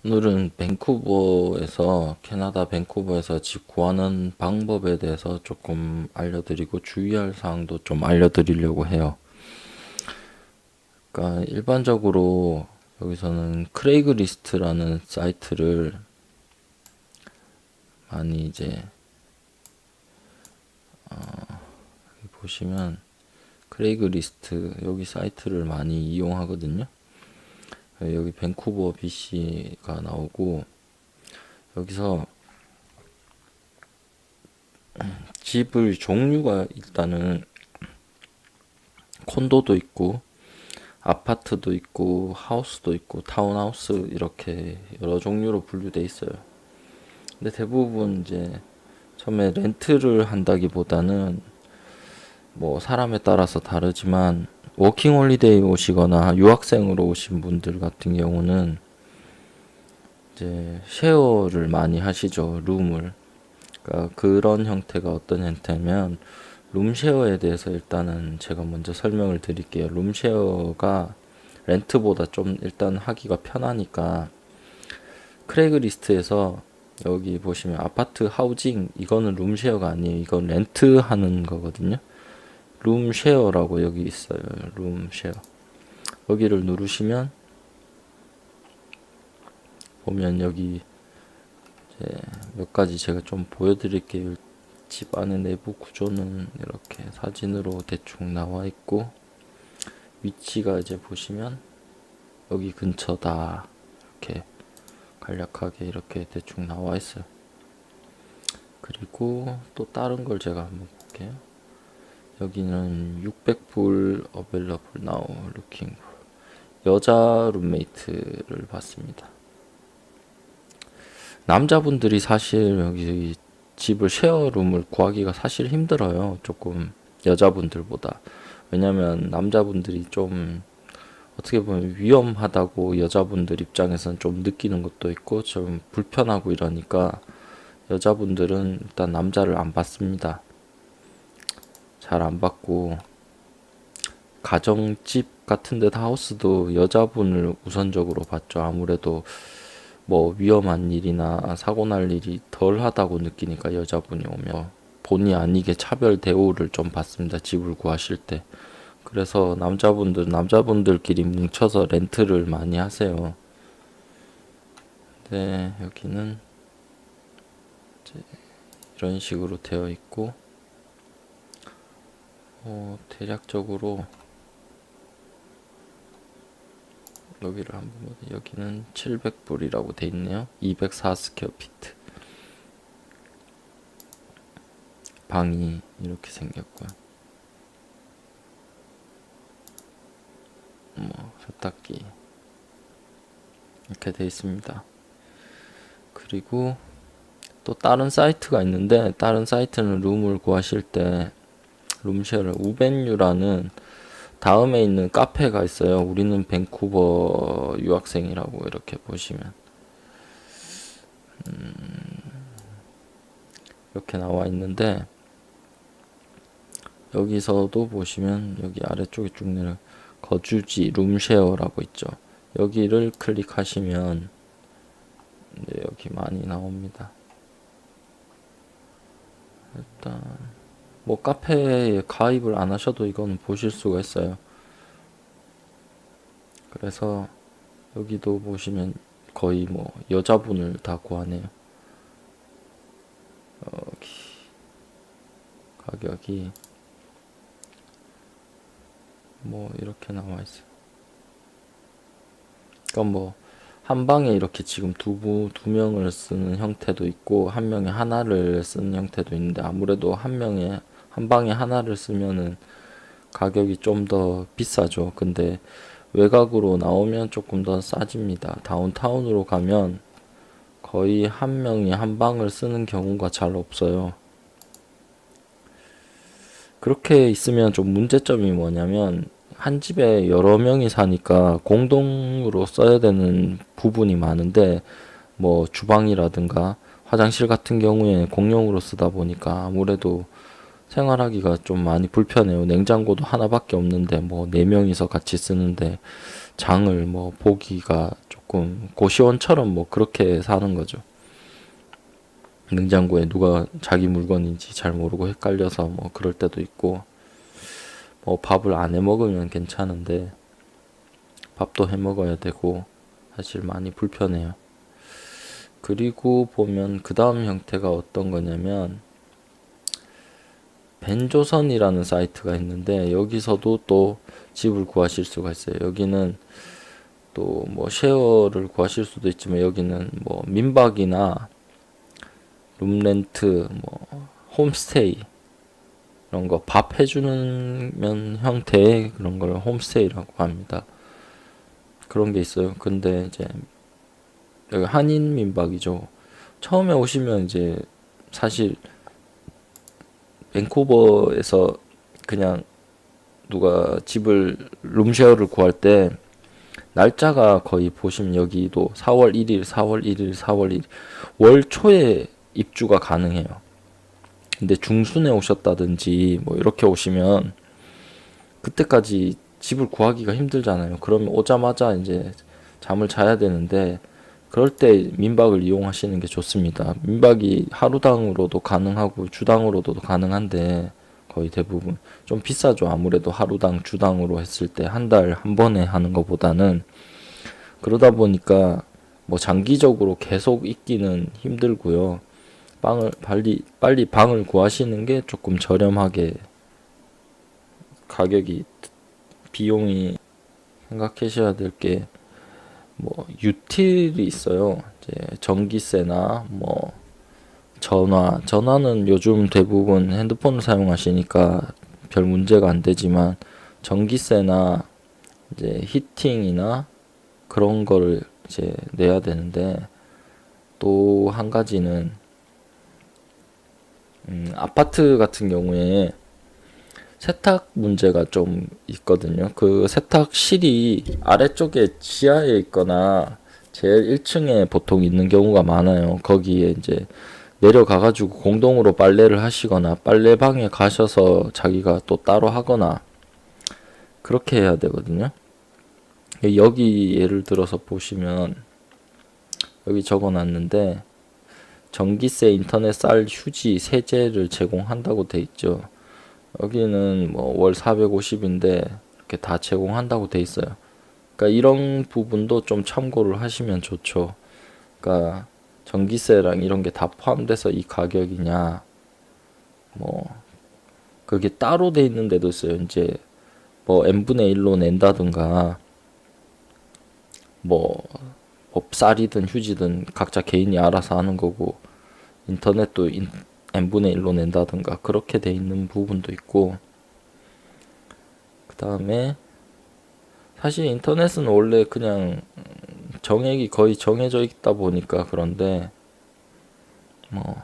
오늘은 캐나다 밴쿠버에서 집 구하는 방법에 대해서 조금 알려드리고 주의할 사항도 좀 알려드리려고 해요. 그러니까 일반적으로 여기서는 크레이그리스트라는 사이트를 많이 이제 보시면 크레이그리스트 여기 사이트를 많이 이용하거든요. 여기 밴쿠버 BC가 나오고 여기서 집을 종류가 일단은 콘도도 있고 아파트도 있고 하우스도 있고 타운하우스 이렇게 여러 종류로 분류돼 있어요. 근데 대부분 이제 처음에 렌트를 한다기보다는 뭐 사람에 따라서 다르지만 워킹 홀리데이 오시거나 유학생으로 오신 분들 같은 경우는 이제 쉐어를 많이 하시죠. 룸을. 그러니까 그런 형태가 어떤 형태냐면 룸쉐어에 대해서 일단은 제가 먼저 설명을 드릴게요. 룸쉐어가 렌트보다 좀 일단 하기가 편하니까 크레이그리스트에서 여기 보시면 아파트 하우징 이거는 룸쉐어가 아니에요. 이건 렌트하는 거거든요. 룸쉐어라고 여기 있어요. 룸쉐어. 여기를 누르시면 보면 여기 이제 몇 가지 제가 좀 보여드릴게요. 집 안의 내부 구조는 이렇게 사진으로 대충 나와 있고 위치가 이제 보시면 여기 근처다 이렇게 간략하게 이렇게 대충 나와 있어요. 그리고 또 다른 걸 제가 한번 볼게요. 여기는 600불 available now looking for 여자 룸메이트를 봤습니다. 남자분들이 사실 여기 집을 쉐어룸을 구하기가 사실 힘들어요. 조금 여자분들보다. 왜냐면 남자분들이 좀 어떻게 보면 위험하다고 여자분들 입장에서는 좀 느끼는 것도 있고 좀 불편하고 이러니까 여자분들은 일단 남자를 안 받습니다. 잘 안 받고 가정집 같은 데 하우스도 여자분을 우선적으로 받죠. 아무래도 뭐 위험한 일이나 사고 날 일이 덜 하다고 느끼니까 여자분이 오면 본의 아니게 차별 대우를 좀 받습니다. 집을 구하실 때. 그래서 남자분들끼리 뭉쳐서 렌트를 많이 하세요. 네, 여기는 이제 이런 식으로 되어 있고 대략적으로 여기를 한번 보면 여기는 700불이라고 돼 있네요. 204 스퀘어 피트. 방이 이렇게 생겼고요. 뭐 세탁기 이렇게 돼 있습니다. 그리고 또 다른 사이트가 있는데 다른 사이트는 룸을 구하실 때 룸쉐어를 우벤유라는 다음에 있는 카페가 있어요. 우리는 밴쿠버 유학생이라고 이렇게 보시면 이렇게 나와 있는데 여기서도 보시면 여기 아래쪽에 쭉 내려 거주지 룸쉐어라고 있죠. 여기를 클릭하시면 여기 많이 나옵니다. 일단 뭐 카페에 가입을 안 하셔도 이건 보실 수가 있어요. 그래서 여기도 보시면 거의 뭐 여자분을 다 구하네요. 여기 가격이 뭐 이렇게 나와 있어요. 그러니까 뭐 한 방에 이렇게 지금 두 명을 쓰는 형태도 있고 한 명에 하나를 쓰는 형태도 있는데 아무래도 한 방에 하나를 쓰면은 가격이 좀 더 비싸죠. 근데 외곽으로 나오면 조금 더 싸집니다. 다운타운으로 가면 거의 한 명이 한 방을 쓰는 경우가 잘 없어요. 그렇게 있으면 좀 문제점이 뭐냐면 한 집에 여러 명이 사니까 공동으로 써야 되는 부분이 많은데 뭐 주방이라든가 화장실 같은 경우에 공용으로 쓰다 보니까 아무래도 생활하기가 좀 많이 불편해요. 냉장고도 하나밖에 없는데 뭐 네 명이서 같이 쓰는데 장을 뭐 보기가 조금 고시원처럼 뭐 그렇게 사는 거죠. 냉장고에 누가 자기 물건인지 잘 모르고 헷갈려서 뭐 그럴 때도 있고, 뭐 밥을 안 해 먹으면 괜찮은데 밥도 해 먹어야 되고 사실 많이 불편해요. 그리고 보면 그 다음 형태가 어떤 거냐면 벤조선이라는 사이트가 있는데 여기서도 또 집을 구하실 수가 있어요. 여기는 또 뭐 쉐어를 구하실 수도 있지만 여기는 뭐 민박이나 룸렌트, 뭐 홈스테이 이런 거 밥 해주는 면 형태의 그런 걸 홈스테이라고 합니다. 그런 게 있어요. 근데 이제 여기 한인 민박이죠. 처음에 오시면 이제 사실 밴쿠버에서 그냥 누가 집을 룸쉐어를 구할 때 날짜가 거의 보시면 여기도 4월 1일, 4월 1일, 4월 1일 월 초에 입주가 가능해요. 근데 중순에 오셨다든지 뭐 이렇게 오시면 그때까지 집을 구하기가 힘들잖아요. 그러면 오자마자 이제 잠을 자야 되는데 그럴 때 민박을 이용하시는 게 좋습니다. 민박이 하루당으로도 가능하고 주당으로도 가능한데 거의 대부분 좀 비싸죠. 아무래도 하루당 주당으로 했을 때 한 달 한 번에 하는 것보다는. 그러다 보니까 뭐 장기적으로 계속 있기는 힘들고요. 방을 빨리 방을 구하시는 게 조금 저렴하게 가격이 비용이 생각하셔야 될 게 뭐 유틸이 있어요. 이제 전기세나 뭐 전화는 요즘 대부분 핸드폰을 사용하시니까 별 문제가 안 되지만 전기세나 이제 히팅이나 그런 거를 이제 내야 되는데 또 한 가지는 아파트 같은 경우에 세탁 문제가 좀 있거든요. 그 세탁실이 아래쪽에 지하에 있거나 제일 1층에 보통 있는 경우가 많아요. 거기에 이제 내려가가지고 공동으로 빨래를 하시거나 빨래방에 가셔서 자기가 또 따로 하거나 그렇게 해야 되거든요. 여기 예를 들어서 보시면 여기 적어놨는데 전기세, 인터넷 쌀, 휴지, 세제를 제공한다고 돼 있죠. 여기는 뭐 월 450인데 이렇게 다 제공한다고 돼 있어요. 그러니까 이런 부분도 좀 참고를 하시면 좋죠. 그러니까 전기세랑 이런 게 다 포함돼서 이 가격이냐, 뭐 그게 따로 돼 있는 데도 있어요. 이제 뭐 n분의 1로 낸다든가 뭐 쌀이든 휴지든 각자 개인이 알아서 하는 거고 인터넷도 n분의 1로 낸다든가 그렇게 돼 있는 부분도 있고, 그 다음에 사실 인터넷은 원래 그냥 정액이 거의 정해져 있다 보니까 그런데 뭐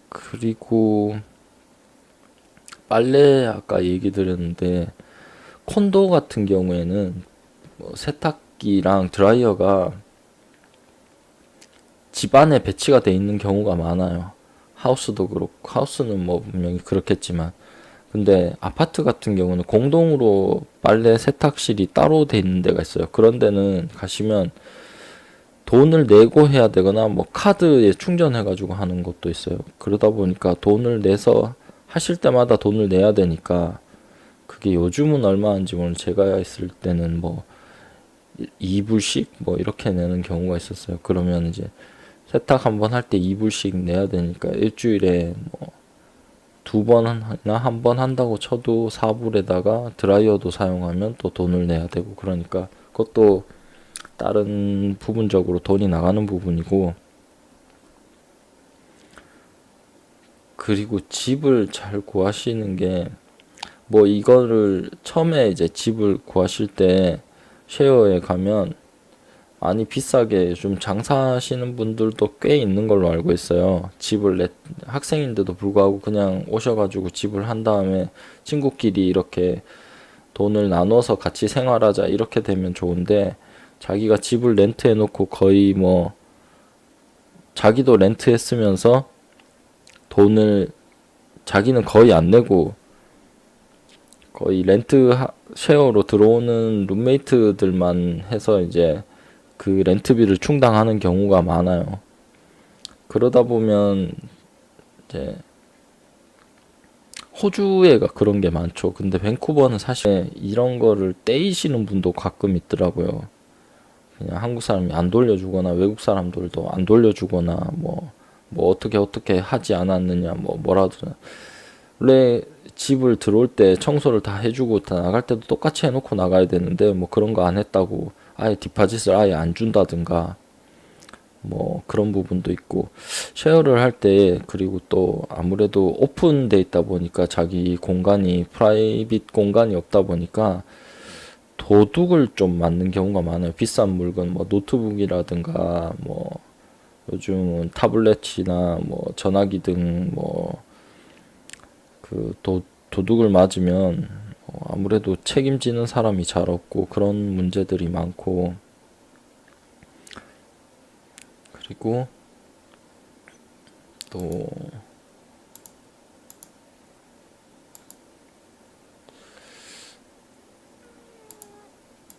그리고 빨래 아까 얘기 드렸는데 콘도 같은 경우에는 뭐 세탁기랑 드라이어가 집 안에 배치가 돼 있는 경우가 많아요. 하우스도 그렇고 하우스는 뭐 분명히 그렇겠지만 근데 아파트 같은 경우는 공동으로 빨래 세탁실이 따로 돼 있는 데가 있어요. 그런 데는 가시면 돈을 내고 해야 되거나 뭐 카드에 충전해 가지고 하는 것도 있어요. 그러다 보니까 돈을 내서 하실 때마다 돈을 내야 되니까 그게 요즘은 얼마인지 모르는 제가 있을 때는 뭐 2불씩 뭐 이렇게 내는 경우가 있었어요. 그러면 이제 세탁 한 번 할 때 2불씩 내야 되니까 일주일에 뭐 2번이나 한 번 한다고 쳐도 4불에다가 드라이어도 사용하면 또 돈을 내야 되고 그러니까 그것도 다른 부분적으로 돈이 나가는 부분이고, 그리고 집을 잘 구하시는 게 뭐 이거를 처음에 이제 집을 구하실 때 쉐어에 가면 많이 비싸게 좀 장사하시는 분들도 꽤 있는 걸로 알고 있어요. 학생인데도 불구하고 그냥 오셔가지고 집을 한 다음에 친구끼리 이렇게 돈을 나눠서 같이 생활하자 이렇게 되면 좋은데 자기가 집을 렌트해 놓고 거의 뭐 자기도 렌트했으면서 돈을 자기는 거의 안 내고 거의 쉐어로 들어오는 룸메이트들만 해서 이제 그 렌트비를 충당하는 경우가 많아요. 그러다 보면 이제 호주에가 그런 게 많죠. 근데 밴쿠버는 사실 이런 거를 떼이시는 분도 가끔 있더라고요. 그냥 한국 사람이 안 돌려주거나 외국 사람들도 안 돌려주거나 뭐 어떻게 하지 않았느냐 뭐라도 원래 집을 들어올 때 청소를 다 해주고 다 나갈 때도 똑같이 해놓고 나가야 되는데 뭐 그런 거 안 했다고 아예 디파짓을 아예 안 준다든가 뭐 그런 부분도 있고 쉐어를 할 때 그리고 또 아무래도 오픈돼 있다 보니까 자기 공간이 프라이빗 공간이 없다 보니까 도둑을 좀 맞는 경우가 많아요. 비싼 물건 뭐 노트북이라든가 뭐 요즘은 타블렛이나 뭐 전화기 등 뭐 그 도둑을 맞으면 아무래도 책임지는 사람이 잘 없고 그런 문제들이 많고 그리고 또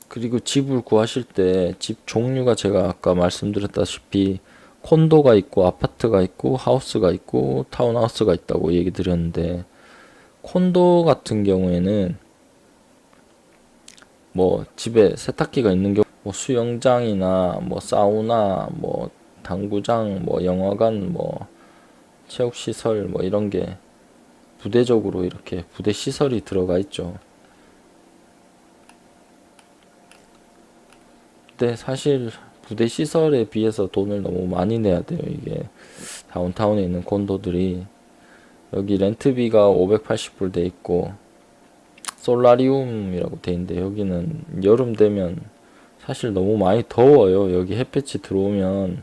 그리고 집을 구하실 때 집 종류가 제가 아까 말씀드렸다시피 콘도가 있고 아파트가 있고 하우스가 있고 타운하우스가 있다고 얘기 드렸는데 콘도 같은 경우에는 뭐 집에 세탁기가 있는 경우 뭐 수영장이나 뭐 사우나 뭐 당구장 뭐 영화관 뭐 체육시설 뭐 이런 게 부대적으로 이렇게 부대 시설이 들어가 있죠. 근데 사실 부대 시설에 비해서 돈을 너무 많이 내야 돼요. 이게 다운타운에 있는 콘도들이 여기 렌트비가 580불 돼 있고 솔라리움이라고 돼 있는데 여기는 여름 되면 사실 너무 많이 더워요. 여기 햇볕이 들어오면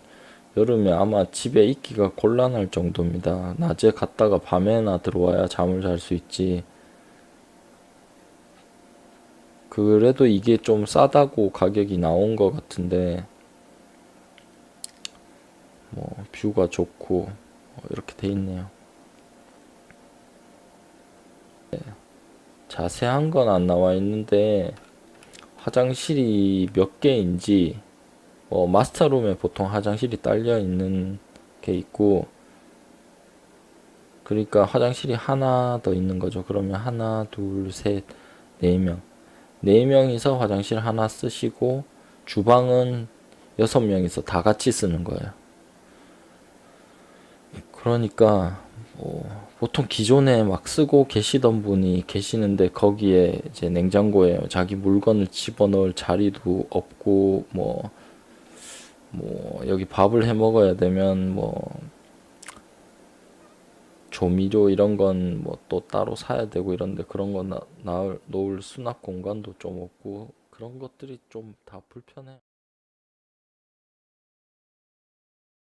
여름에 아마 집에 있기가 곤란할 정도입니다. 낮에 갔다가 밤에나 들어와야 잠을 잘 수 있지. 그래도 이게 좀 싸다고 가격이 나온 것 같은데 뭐 뷰가 좋고 이렇게 돼 있네요. 자세한 건 안 나와 있는데 화장실이 몇 개인지 마스터룸에 보통 화장실이 딸려 있는 게 있고 그러니까 화장실이 하나 더 있는 거죠. 그러면 하나, 둘, 셋, 네 명. 네 명이서 화장실 하나 쓰시고 주방은 여섯 명이서 다 같이 쓰는 거예요. 그러니까 보통 기존에 막 쓰고 계시던 분이 계시는데 거기에 이제 냉장고에 자기 물건을 집어넣을 자리도 없고 뭐 여기 밥을 해 먹어야 되면 뭐 조미료 이런 건 뭐 또 따로 사야 되고 이런데 그런 거 놓을 수납 공간도 좀 없고 그런 것들이 좀 다 불편해.